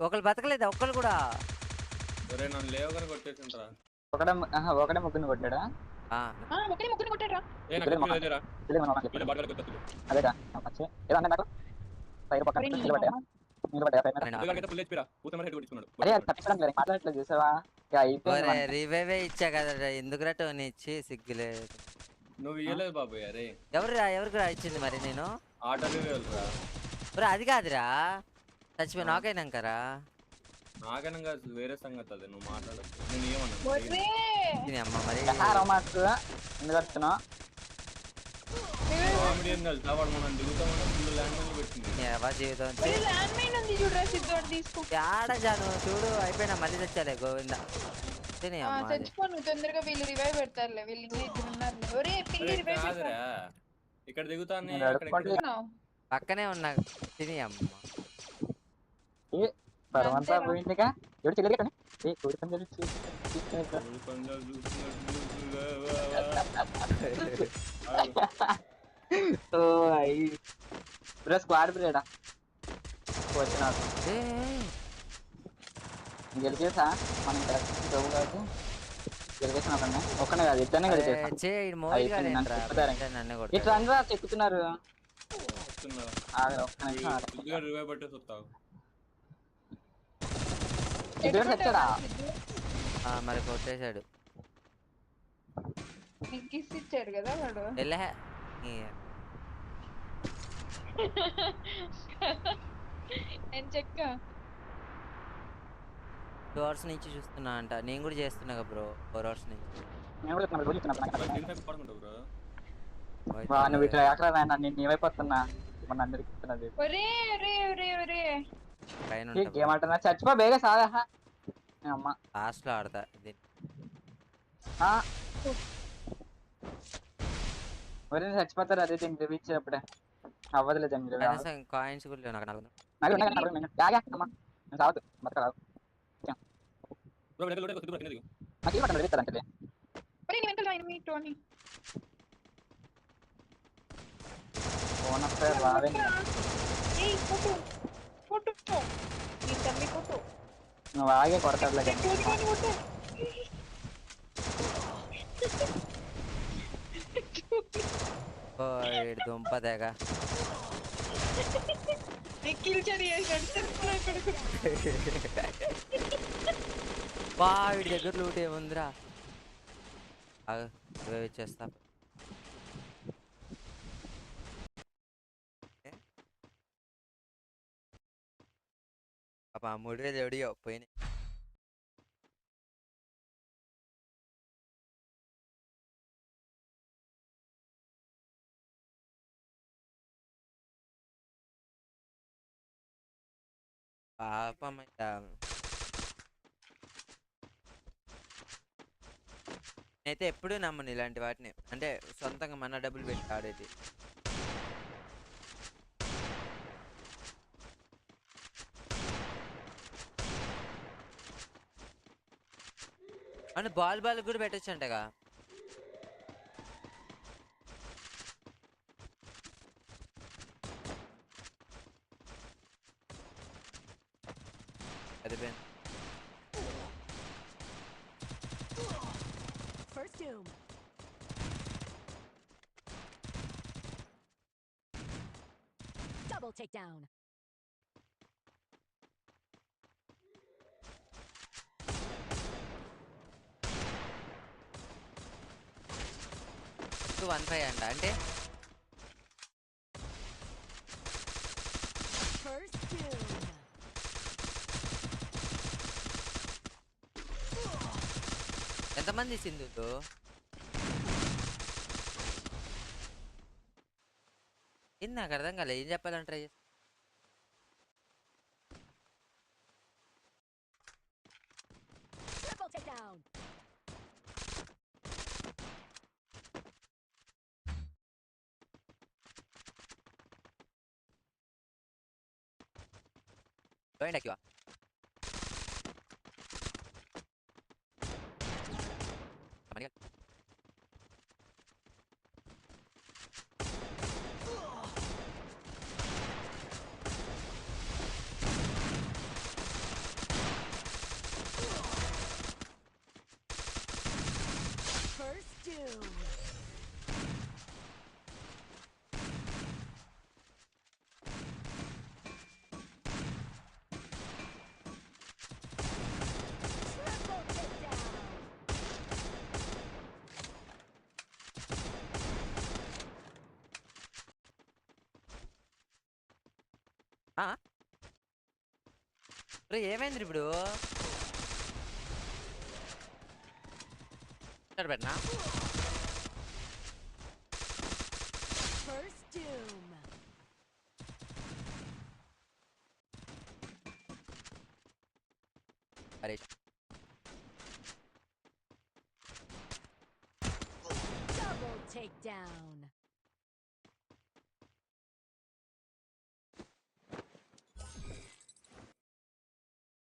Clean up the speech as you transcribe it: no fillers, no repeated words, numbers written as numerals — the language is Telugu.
ఒకళ్ళు బతకలేదు ఒక్కళ్ళు కూడా. ఒరే నన్ను లేవగానే కొట్టేసిండ్రా. ఒకడే ముగ్గురిని కొట్టాడా? ఒకటే ముగ్గురు కొట్టారా? ఏ నాకు కిల్ లేదురా. ఇలా బాడీ కొట్టేస్తా. అదేగా ఏదో అన్న నాకు ఫైర్ పక్కన నిలబడ్డా ఇదిగోకైతే ఫుల్ హెచ్పీ రా. పూత మరి హెడ్ కొట్టించుకున్నాడు. అరే అది తప్పించడం లేదు మాట్లాడట్లేదు చూసావా ఇక అయిపోయింది మనకి. రివైవే ఇచ్చా కదా ఎందుకురా టోనీ ఇచ్చి సిగ్గులేదు. నువ్వు ఇయ్యలేదు బాబు. అరే ఎవరికి ఇచ్చింది మరి నేను? ఆటో వెళ్ళరా. ఒరే అది కాదురా చచ్చిపోయి నాకైనాకరా. నాకైనా వేరే సంగతి అది. నువ్వు మాట్లాడదు. నేను ఏమన్నా అమ్మ మరి ఎందుకు వస్తున్నావు? కామెడీ ఏం తెలుసా? వాడు మనం దిగుతామన్నా ఫుల్ ల్యాండ్ మైన్ పెట్టింది. జీవితం జాను చూడు అయిపోయినా మళ్ళీ తెచ్చాలే గోవింద. చచ్చిపోను తొందరగా. వీళ్ళు రివైవ్ పెడతారులే. వీళ్ళు ఇంకా ఇద్దరు ఉన్నారు. ఒరే పిల్లి రివైవ్ కాదురా ఇక్కడ దిగుతాను. పక్కనే ఉన్నా తిని అమ్మ. పరమంతా పోయిందిగా. ఎవరు చెల్లి కోడి పందాలు స్క్వాడ్ బ్రేడా వచ్చిన గెలిచేసా మనం కాదు గెలిచేసిన ఒక్కనే కాదు ఇద్దరినే ఇట్లా అందరూ చెక్కుతున్నారు. మరి కొట్టేశాడు. ఇచ్చాడు కదా వాడు. చెక్క 2 hours నుంచి చూస్తున్నా అంట. నేను కూడా చేస్తున్నా బ్రో 4 hours నుంచి. నువ్వు ఇట్లా ఎక్కడ నేను ఏమైపోతున్నా మన అందరికి ఏమంటున్నా చచ్చిపో బేగా సాదా అమ్మ లాస్ట్ లో ఆడతా చచ్చిపోతారు. అదే దీన్ని ఇచ్చినప్పుడే అవ్వదులేదు. కాయిన్స్ కూడా లేవు నాకు. చావద్దు బతకరాదు. పెడతారంటే ఫోన్ వస్తే రావే. నువ్వు ఆగే కొడతాడులే. దుంపదేగా వీడి దగ్గర లూట్ ఏముందిరా. చేస్తా పాప 3000 ఎవడియో పోయినాయి. పాపం నేనైతే ఎప్పుడూ నమ్మను ఇలాంటి వాటిని. అంటే సొంతంగా మన డబ్బులు పెట్టి ఆడేది. అంటే బాల్ కూడా పెట్టచ్చు అంటగా. అదే Double takedown. టు 15 అంట. అంటే ఎంతమంది సింధుతో ఇది నాకు అర్థం కాలే. ఏం చెప్పాలని ట్రై చేస్తా. aquí va. రే ఏమైంది ఇప్పుడు ఇక్కడ పెట్టినా First doom. అరే Double takedown.